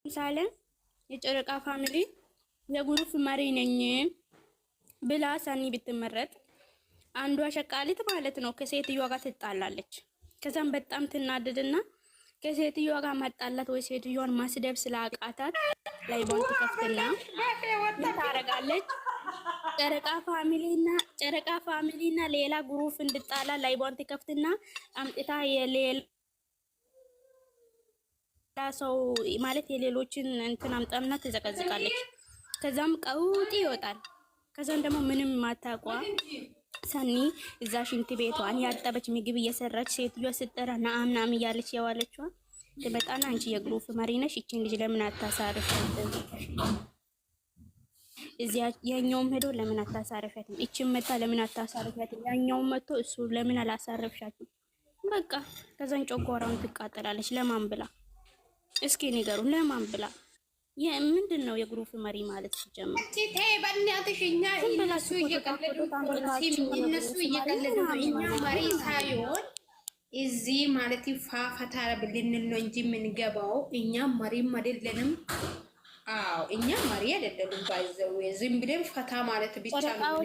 ምሳሌ የጨረቃ ፋሚሊ የግሩፕ መሪ ነኝ ብላ ሰኒ ብትመረጥ አንዷ ሸቃሊት ማለት ነው ከሴትዮዋ ጋር ትጣላለች። ከዛም በጣም ትናደድና ከሴትዮዋ ጋር ማጣላት ወይ ሴትዮዋን ማስደብ ስላቃታት ላይቧን ትከፍትና ታረጋለች። ጨረቃ ፋሚሊና ሌላ ግሩፕ እንድጣላ ላይቧን ትከፍትና አምጥታ የሌላ ሰው ማለት የሌሎችን እንትን አምጣምና ትዘቀዝቃለች። ከዛም ቀውጢ ይወጣል። ከዛም ደግሞ ምንም ማታቋ ሰኒ እዛ ሽንት ቤቷን ያጠበች ምግብ እየሰራች ሴትዮዋ ስትጠራ ናም እያለች የዋለችዋ ትመጣና አንቺ የግሩፕ መሪ ነሽ፣ እቺን ልጅ ለምን አታሳርፊያትም? እዚያ ያኛውም ሄዶ ለምን አታሳርፊያትም? እቺን መጣ ለምን አታሳርፊያትም? ያኛውም መጥቶ እሱ ለምን አላሳርፍሻትም? በቃ ከዛን ጮጓራውን ትቃጠላለች። ለማን ብላ እስኪ ንገሩ፣ ለማን ብላ? ምንድን ነው የግሩፕ መሪ ማለት ሲጀምር? ተይ በእናትሽ፣ እነሱ እየቀለዱ ነው። እኛ መሪ ሳይሆን እዚህ ማለት ፋፈታ ብልንል ነው እንጂ የምንገባው እኛ መሪም አይደለንም። አዎ እኛ መሪ አይደለንም። ባይዘው ዝም ብለን ፈታ ማለት ብቻ ነው።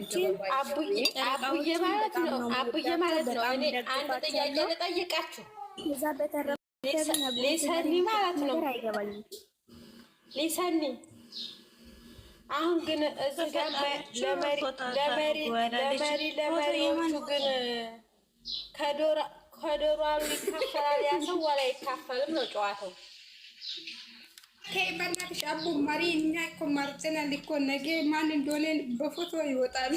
አቡዬ ማለት ነው። አቡዬ ማለት ነው። እኔ አንድ ጥያቄ ልጠይቃችሁ። እዛ በተረፈ ሊሰኒ ማለት ነው። ሊሰኒ አሁን ግን እዚህ ጋር ለመሪዎቹ ግን ከዶሯሉ ይካፈላል። ያ ሰው ወላ አይካፈልም ነው ጨዋታው። በእናትሽ አቡ መሪ እኛ እኮ መርጠናል እኮ። ነገ ማን እንደሆነ በፎቶ ይወጣል።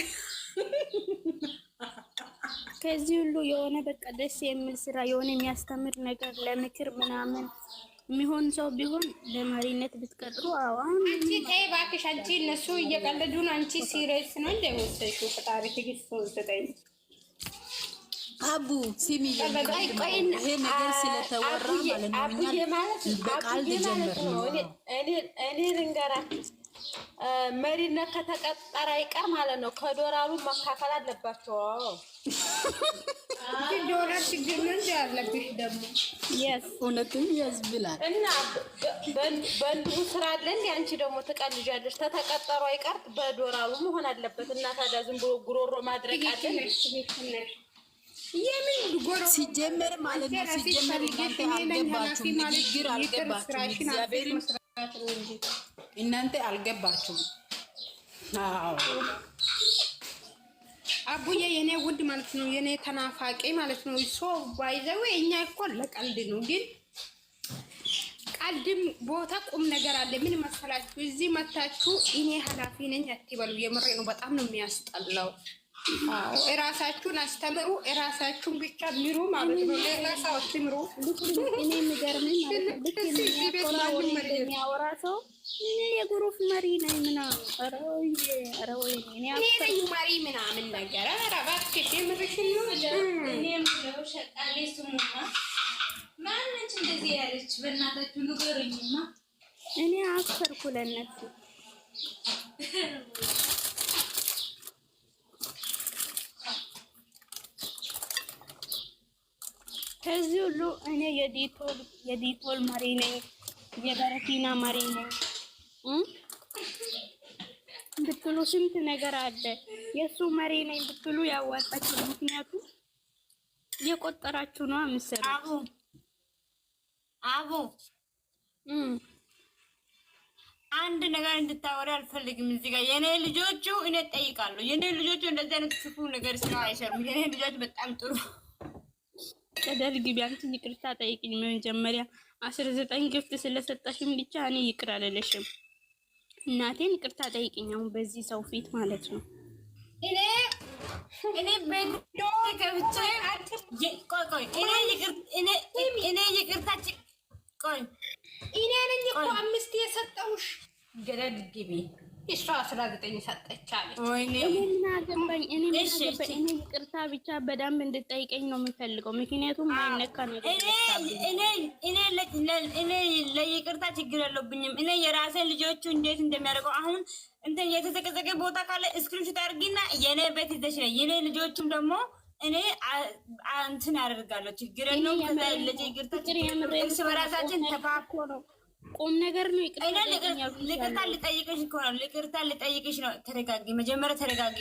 ከዚህ ሁሉ የሆነ በቃ ደስ የሚል ስራ የሆነ የሚያስተምር ነገር ለምክር ምናምን የሚሆን ሰው ቢሆን ለመሪነት ብትቀጥሩ። አሁን አንቺ ተይ እባክሽ፣ አንቺ እነሱ እየቀለዱ ነው። አንቺ ሲሪየስ ነው እንደወሰድሽው። ፈጣሪ ትግስት ወሰደኝ። አቡ ሲሚ ይሄ ነገር ስለተወራ ማለት ነው። በቃል ተጀመረ ነው። እኔ ልንገራችሁ፣ መሪነት ከተቀጠረ አይቀር ማለት ነው ከዶላሩ መካፈል አለባቸው። ዶላር ችግር ነው እንጂ አለብሽ ደግሞ እውነትም ያዝብላል እና በእንዲሁ ስራ አለ እንደ አንቺ ደግሞ ትቀልጃለሽ። ተተቀጠሩ አይቀር በዶላሩ መሆን አለበት እና ታዲያ ዝም ብሎ ጉሮሮ ማድረግ አለ የምን ጉሮሮ ሲጀመር ማለት ነው። ሲጀመር እናንተ አልገባችሁም። አዎ አቡዬ የኔ ውድ ማለት ነው፣ የኔ ተናፋቂ ማለት ነው። ሶ ባይዘው እኛ እኮ ለቀልድ ነው፣ ግን ቀልድም ቦታ ቁም ነገር አለ። ምን መሰላችሁ? እዚህ መታችሁ እኔ ኃላፊ ነኝ አትበሉ። የምሬ ነው። በጣም ነው የሚያስጠላው። አዎ እራሳችሁን አስተምሩ፣ እራሳችሁን ብቻ ምሩ ማለት ነው። ሌላ ሰው አትምሩ። እኔ የሚገርመኝ ማለት ነው የሚያወራ ሰው እኔ የግሩፕ መሪ ነኝ ምናምን፣ ኧረ ወይ እኔ ነኝ መሪ ምናምን ነገር። ኧረ እባክሽ የምርሽን ነው። እኔ የምለው ሸቃሌ ስሙማ ማነች እንደዚህ ያለች? በእናታችሁ ንገሩኝማ። እኔ አፈርኩ ለእነሱ። ከዚህ ሁሉ እኔ የዲቶል መሪ ነኝ፣ የበረኪና መሪ ነኝ ብትሉ ስንት ነገር አለ። የእሱ መሪ ነኝ ብትሉ ያዋጣችሁ። ምክንያቱም የቆጠራችሁ ነው የምትሰሩት። አቡ አንድ ነገር እንድታወሪ አልፈልግም። እዚህ ጋር የኔ ልጆቹ እኔ እጠይቃለሁ። የኔ ልጆቹ እንደዚህ አይነት ክፉ ነገር ስራ አይሰሩም። የኔ ልጆች በጣም ጥሩ ከደርግ ቢያንስ ይቅርታ ጠይቅኝ። መጀመሪያ 19 ግፍት ስለሰጣሽም ብቻ እኔ ይቅር አልልሽም። እናቴን ይቅርታ ጠይቅኝ። አሁን በዚህ ሰው ፊት ማለት ነው። እኔ በዶ ገብቼ ቆይ እኔ ይቅርታ ቆይ እኔ ነኝ እኮ 5 የሰጠውሽ። ገደል ግቢ። እሷ 19 ሰጠች አለች። እኔ ምን አገባኝ? እኔ ይቅርታ ብቻ በደንብ እንድጠይቀኝ ነው የምፈልገው። ምክንያቱም ማይነካ ነገር እኔ ለይቅርታ ችግር የለብኝም። እኔ የራሴን ልጆቹ እንዴት እንደሚያደርገው አሁን እንትን የተዘቀዘቀ ቦታ ካለ ስክሪንሾት አድርጊና የኔ ቤት ይዘሽ ነው። የኔ ልጆቹም ደግሞ እኔ እንትን ያደርጋለሁ። ችግር የለውም። ከዛ ለይቅርታ እርስ በራሳችን ተፋኮ ነው ቁም ነገር ነው። ይቅርታ ልጠይቅሽ ነው። ተረጋጊ፣ መጀመሪያ ተረጋጊ።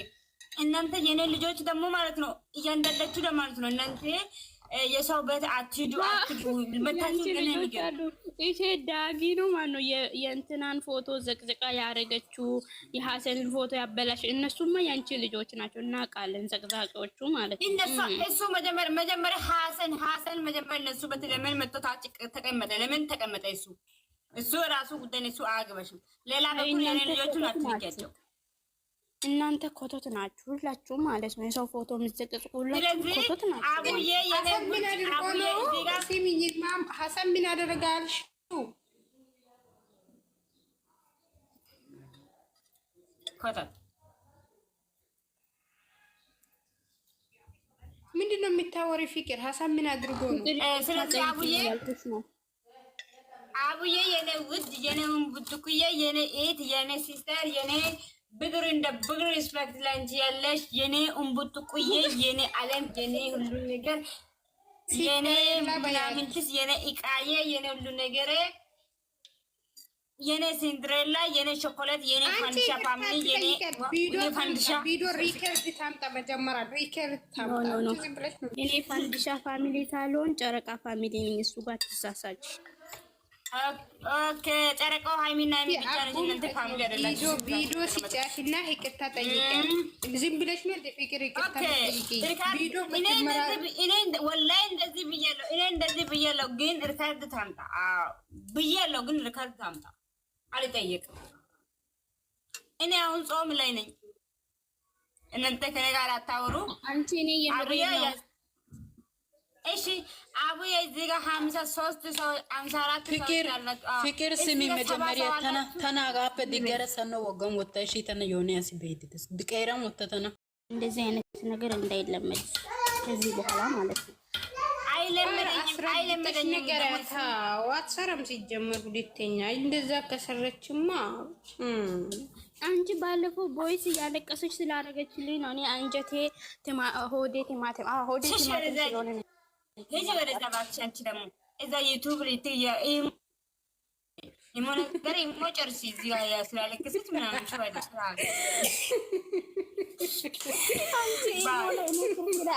እናንተ የኔ ልጆች ደግሞ ማለት ነው እያንዳንዳችሁ ደግሞ ማለት ነው እናንተ የሰው ቤት አትሂዱ ይሄ ዳጊ ነው ማነው የእንትናን ፎቶ ዘቅዝቃ ያደረገችው የሐሰንን ፎቶ ያበላሽ። እነሱማ ያንቺ ልጆች ናቸው እናውቃለን፣ ዘቅዛቂዎቹ ማለት ነው። እሱ መጀመሪያ ሐሰን መጀመሪያ እነሱ በተለምን መጥቶ ተቀመጠ። ለምን ተቀመጠ? እሱ ራሱ ጉዳይ እሱ አያገባሽም። ሌላ በኩል የኔ ልጆቹን አትንኪያቸው። እናንተ ኮቶት ናችሁ ሁላችሁ ማለት ነው። የሰው ፎቶ የምትዘቅዝቁ ሁላችሁ ኮቶት ናችሁ። ሐሰን ምን ያደርጋል? ኮቶት ምንድን ነው የምታወሪ? ፍቅር ሐሰን ምን አድርጎ ነው? ስለዚህ አቡዬ የኔ ውድ የኔ ቡትኩዬ የኔ ኤት የኔ ሲስተር የኔ ብግር እንደ ብግር ሪስፔክት ላንቺ ያለሽ የኔ ኡምቡትኩዬ የኔ ዓለም የኔ ሁሉ ነገር የኔ ምናምንትስ የኔ ኢቃዬ የኔ ሁሉ ነገር የኔ ሲንድሬላ የኔ ቾኮሌት የኔ ፋንዲሻ ፋሚሊ የኔ ፋንዲሻ ቪዲዮ ሪከርድ ታምጣ መጀመሪያ ሪከርድ ታምጣ። የኔ ፋንዲሻ ፋሚሊ ሳልሆን ጨረቃ ፋሚሊ ነኝ። እሱ ጋር ተሳሳች። ኦኬ ጨረቃው ሃይሚና ብቻ ነኝ። እናንተ ፋሚሊ አይደላችሁ። ቪዲዮ ሲጫፍና ይቅርታ ጠይቀኝ። ዝም ብለሽ ነው ፍቅር ይቅርታ ጠይቀኝ። ቪዲዮ እኔ ወላሂ እንደዚህ ብያለሁ። እኔ እንደዚህ ብያለሁ፣ ግን ሪካርድ ታምጣ ብያለሁ፣ ግን ሪካርድ ታምጣ። አልጠየቅም። እኔ አሁን ጾም ላይ ነኝ። እናንተ ከኔ ጋር አታወሩ። አንቺ እኔ የምሬ እሺ አቡዬ እዚህ ጋር 53 ሰው 54 ሰው ያላችሁ ፍቅር ስሚ መጀመሪያ ተናጋፈ ዲገረሰ ነው ወገን ወጣሽ ተነ የሆነ ያስበይትስ ዲቀራም ወጣተና እንደዚህ አይነት ነገር እንዳይለመድ ከዚህ በኋላ ማለት ነው። አይለመደኝም ነገር ዋትሰረም ሲጀመር ሁለተኛ እንደዛ ከሰረችማ አንቺ ባለፈው ቦይስ እያለቀሰች ስላደረገችልኝ ነው። እኔ አንጀቴ ሆዴ ቲማቲም ስለሆነ ነው። ሄጂ ወደዛ እባክሽ። አንቺ ደግሞ እዛ ዩቱብ ነገር ጨርሲ እዚህ ጋር ስላለቀሰች ምናምን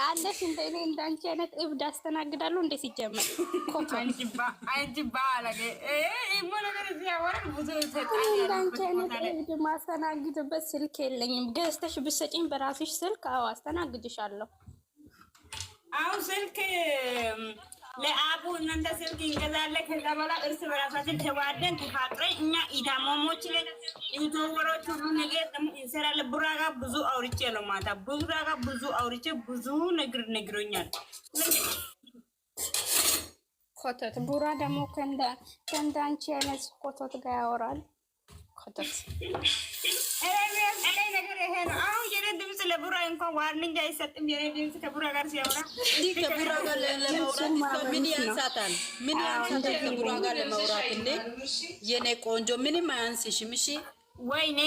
አለሽ እንደ እኔ እንዳንቺ አይነት እብድ አስተናግዳለሁ እንደ ሲጀመር አንቺ ባላገ ነገር እዚህ ያወራል ብዙ እንዳንቺ አይነት እብድ ማስተናግድበት ስልክ የለኝም። ገዝተሽ ብትሰጪኝ በራስሽ ስልክ አዎ አስተናግድሻለሁ። አሁን ስልክ ለአቡ እናንተ ስልክ እንገዛለን። ከዛ በኋላ እርስ በራሳችን ተዋደን ተፋቅረን እኛ ኢዳሞሞች ኢንቶወሮች ሁሉ ነገር ደግሞ እንሰራለን። ቡራ ጋር ብዙ አውርቼ ነው ማታ ቡራ ጋር ብዙ አውርቼ ብዙ ነገር ነግሮኛል። ኮተት ቡራ ደግሞ ከእንዳንቺ አይነት ኮተት ጋር ያወራል። ኮተት ነገር ይሄ ነው። አሁን የኔ ድምፅ ለቡራ እንኳን ዋርኒንግ አይሰጥም። የኔ ድምፅ ከቡራ ጋር ሲያወራ ከቡራ ጋር ለማውራት ምን ያንሳታል? ምን ያንሳታል? ከቡራ ጋር ለማውራት እንዴ የኔ ቆንጆ ምንም አያንስሽም። እሺ ወይኔ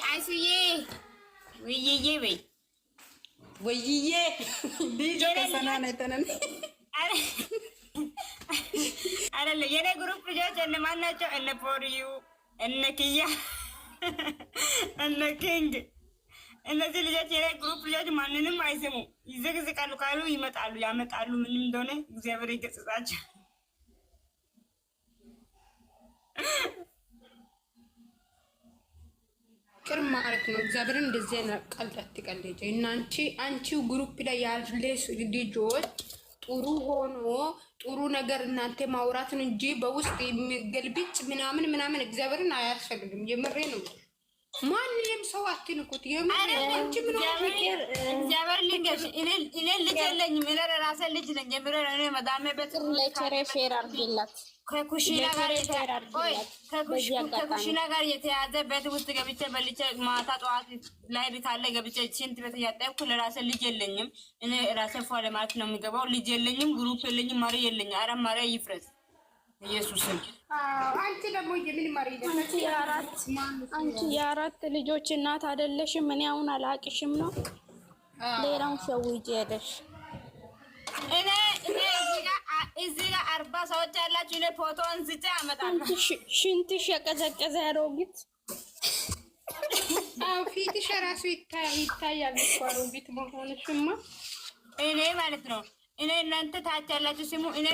አይሱዬ ወይዬ ወይዬ ልጅ ከሰናነ ተነን አይደለ የኔ ግሩፕ ልጆች እነማን ናቸው? እነ ፎርዩ እነ ኪያ እነ ኪንግ እነዚህ ልጆች የኔ ግሩፕ ልጆች ማንንም አይሰሙ። ይዘግዝቃሉ ካሉ ይመጣሉ ያመጣሉ። ምንም እንደሆነ እግዚአብሔር ይገጽጻቸው። ቅር ማለት ነው። እግዚአብሔርን እንደዚህ አይነት ቀልድ አትቀልጂ። አንቺው ግሩፕ ላይ ያለ ልጆች ጥሩ ሆኖ ጥሩ ነገር እናንተ ማውራትን እንጂ በውስጥ የሚገልብጭ ምናምን እግዚአብሔርን አያስፈልግም። የምሬ ነው። ማንንም ሰው አትንኩት። የምሬ አንቺ ምን እግዚአብሔር ልንገርሽ እኔ ልጅ የለኝም። እኔ ራሴ ልጅ ነኝ። የምሬ ነው። እኔ መዳሜ ቤት ሼር አድርጊላት ከኩሽና ጋር የተያዘ ቤት ውስጥ ገብቼ በልቼ ማታ ጠዋት ላይ ካለ ገብቼ ሽንት ቤት እያጠብኩ ለራሴ ልጅ የለኝም። እኔ ራሴ ፏ ለማለት ነው የሚገባው። ልጅ የለኝም፣ ግሩፕ የለኝም፣ መሪ የለኝም። አረ መሪ ይፍረስ ኢየሱስን። አንቺ ደግሞ የምን መሪ አንቺ የአራት ልጆች እናት አይደለሽም? እኔ አሁን አላቅሽም ነው ሌላውን ሸውጄ ሄደሽ እኔ እዚህ ጋር እዚህ ጋር 40 ሰዎች ያላችሁ እኔ ፎቶ አንስቼ አመጣለሁ። ሽንትሽ የቀዘቀዘ አሮጊት። አዎ ፊትሽ ራሱ ይታያል እኮ አሮጊት መሆንሽማ። እኔ ማለት ነው እኔ እናንተ ታች ያላችሁ ስሙ። እኔ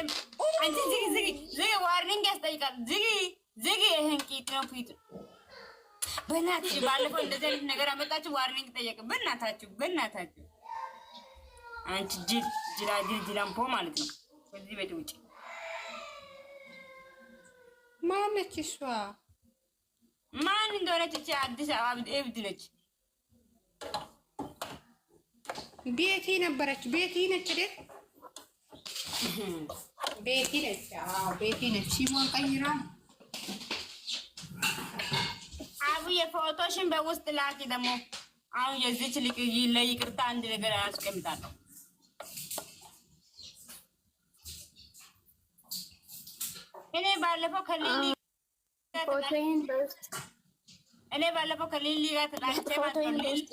አንቺ ዝጊ ዋርኒንግ ያስጠይቃል። ዝጊ ይሄን ቂጥ ነው ፊት። በእናትሽ ባለፈው እንደዚህ አይነት ነገር አመጣችሁ ዋርኒንግ ጠየቅ። በእናታችሁ አንቺ ጅላምፖ ማለት ነው። ከዚህ ቤት ውጪ ማነች እሷ? ማን እንደሆነች እቺ አዲስ አበባ እብድ ነች። ቤቲ ነበረች። ቤቲ ነች አይደል? ቤቲ ነች። አዎ ቤቲ ነች። ሲሞን ቀይራ አቡ የፎቶሽን በውስጥ ላኪ። ደግሞ አሁን የዚች ልቅ ለይቅርታ አንድ ነገር አያስቀምጣለሁ። እኔ ባለፈው ከሊሊ ጋር ተጣልቼ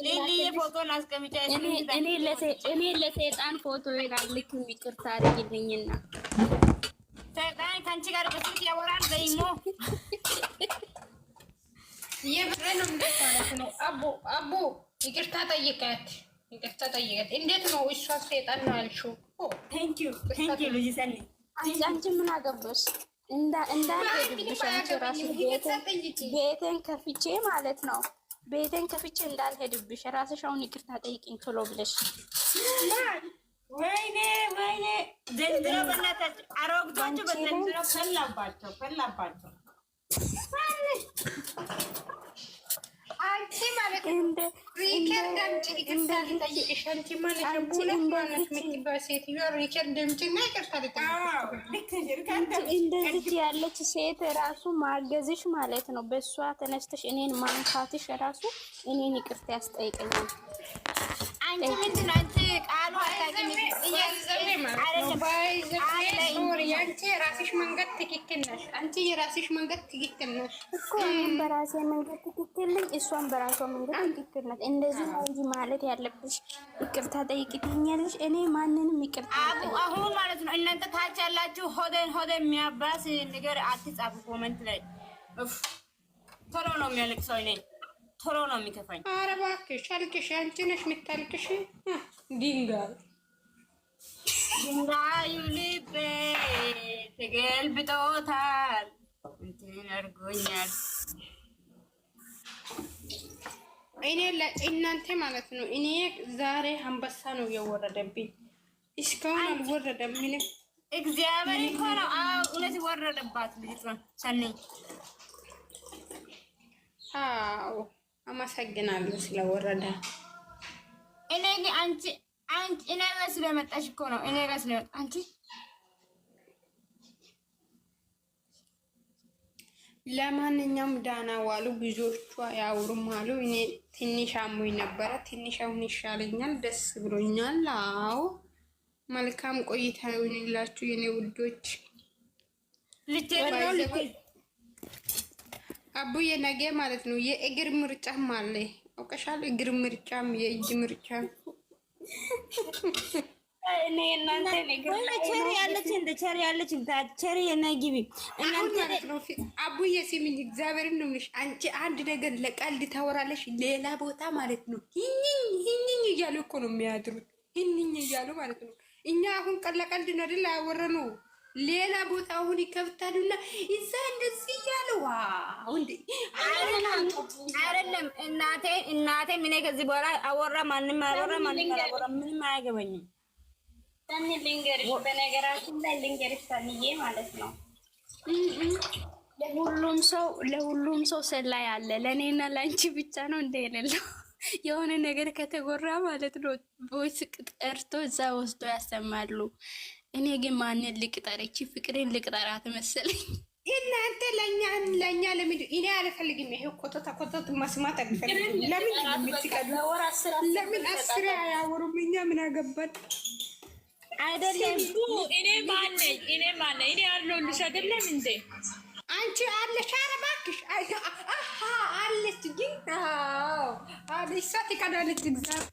ሊሊ የፎቶን አስቀምጫ እኔ ለሰይጣን ፎቶ ይላልክ ይቅርታ አድርጊልኝና ሰይጣን ከአንቺ ጋር በስልክ ያወራል። ዘይሞ የብረን ማለት ነው። አቡ ይቅርታ ጠይቃት። እንዴት ነው እሷ ሰይጣን ነው አልሽው? ቴንክ ዩ ልጅ ሰኒ አንቺ ምን አገባሽ? እንዳልሄድብሽ አንቺ ራሱ ቤቴን ከፍቼ ማለት ነው። ቤቴን ከፍቼ እንዳልሄድብሽ ራስሽ አሁን ይቅርታ ጠይቂኝ ቶሎ ብለሽ። ወይኔ ዘንድሮ በእናታችሁ አሮግቶቹ በዘንድሮ ፈላባቸው። አንቺ ማለት ነው ሪከርድ አምጪ ይቅርታ ልጠይቅሽ። አንቺ ማለት ነው ሁለት ማለት የምትባል ሴትዮ ሪከርድ አምጪና ይቅርታ ልጠይቅሽ። እንደዚህ ያለች ሴት ራሱ ማገዝሽ ማለት ነው። በእሷ ተነስተሽ እኔን ማንካትሽ ራሱ እኔን ይቅርታ ያስጠይቀኛል። አንቺ ምንድን ነው አንቺ ቃሉ አታውቂም። አንቺ የራስሽ መንገድ ትክክል ነሽ። አንቺ የራስሽ መንገድ ትክክል ነሽ እኮ እኔም በራሴ መንገድ ትክክል ነኝ፣ እሷም በራሷ መንገድ ትክክል ናት። እንደዚህ ነው እንጂ ማለት ያለብሽ ይቅርታ ጠይቂኛለሽ። እኔ ማንንም ይቅርታ አሁን ማለት ነው እናንተ ታች ያላችሁ ሆዴን የሚያባስ ነገር አትጻፉ ኮሜንት ላይ። ቶሎ ነው የሚያለቅሰው እኔ ቶሎ ነው የሚከፋኝ። ኧረ እባክሽ አልቅሽ። አንቺ ነሽ የምታልቅሽ። ድንጋዩ ልቤ ተገልብጦታል። እንትን አድርጎኛል። እኔ ለእናንተ ማለት ነው። እኔ ዛሬ አንበሳ ነው የወረደብኝ። እስካሁን አልወረደም ምንም። እግዚአብሔር እኮ ነው። አዎ እውነት ወረደባት ልጅ ሰኒ። አዎ አመሰግናለሁ ስለወረደ። እኔ ግን አንቺ እኔ ጋር ስለመጣሽ እኮ ነው። እኔ ጋር ስለመጣ አንቺ ለማንኛውም ዳና ዋሉ። ብዙዎቹ ያውሩም አሉ። እኔ ትንሽ አሞኝ ነበረ። ትንሽ አሁን ይሻለኛል። ደስ ብሎኛል። አዎ መልካም ቆይታ ይሁንላችሁ የኔ ውዶች። አቡዬ ነገ ማለት ነው የእግር ምርጫም አለ አውቀሻል። እግር ምርጫም የእጅ ምርጫም እኔ እናንተ ነገር ቸሪ ያለች ቸሪ የነግቢ እናንተ ማለት ነው። አቡዬ ሲሚኝ እግዚአብሔርን ነው የምልሽ። አንቺ አንድ ነገር ለቀልድ ታወራለሽ፣ ሌላ ቦታ ማለት ነው ህኝኝ እያሉ እኮ ነው የሚያድሩት። ህኝኝ እያሉ ማለት ነው። እኛ አሁን ቀልድ ነው አይደል ያወራነው። ሌላ ቦታ አሁን ይከብታሉና እዛ እንደዚህ እያለ ዋው እንዴ! አይደለም እናቴ ምን ከዚህ በኋላ አወራ ማንም አወራ ምንም አያገባኝም። ሰኒ ልንገርሽ፣ በነገራችን ላይ ልንገርሽ ሰኒዬ ማለት ነው ለሁሉም ሰው ሰላይ አለ። ለእኔና ለአንቺ ብቻ ነው እንደ የሌለው የሆነ ነገር ከተጎራ ማለት ነው ቦይስ ጠርቶ እዛ ወስዶ ያሰማሉ። እኔ ግን ማንን ልቅጠር? እቺ ፍቅሬን ልቅጠራት መሰለኝ። እናንተ ለኛ ለምን እኔ አልፈልግም። ይሄ ኮተት መስማት አልፈልግም። ለምን የምትቀዱ ለምን አስራ ያወሩም? እኛ ምን አገባን? አይደለም እኔ ማነኝ እኔ አለሁልሽ አይደለም እንዴ? አንቺ አለሽ። ኧረ እባክሽ አለች ግን አለች። ሰት ይቀዳለች። እግዚአብሔር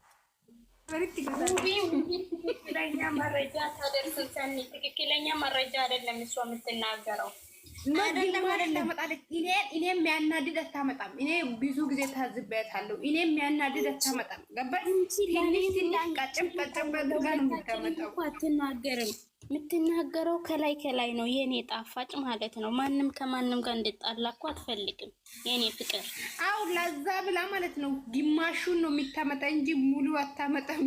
ትክክለኛ መረጃ ታደርሰን ሰኒ። ትክክለኛ መረጃ አይደለም እሷ የምትናገረው። እኔ የሚያናድድ አታመጣም። እኔ ብዙ ጊዜ ታዝቤያታለሁ። እኔ የሚያናድድ አታመጣም። ገባሽ? ቀጭም አትናገርም። የምትናገረው ከላይ ከላይ ነው። የኔ ጣፋጭ ማለት ነው። ማንም ከማንም ጋር እንድጣላ እኮ አትፈልግም የኔ ፍቅር። አው ለዛ ብላ ማለት ነው ግማሹን ነው የምታመጣ እንጂ ሙሉ አታመጣም።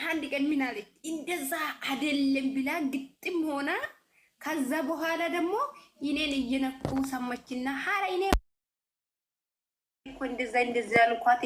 አንድ ቀን ምን አለች? እንደዛ አይደለም ብላ ግጥም ሆና ከዛ በኋላ ደግሞ እኔን እየነኩ ሰማችና ሀረ እኔ እኮ እንደዛ ያልኳት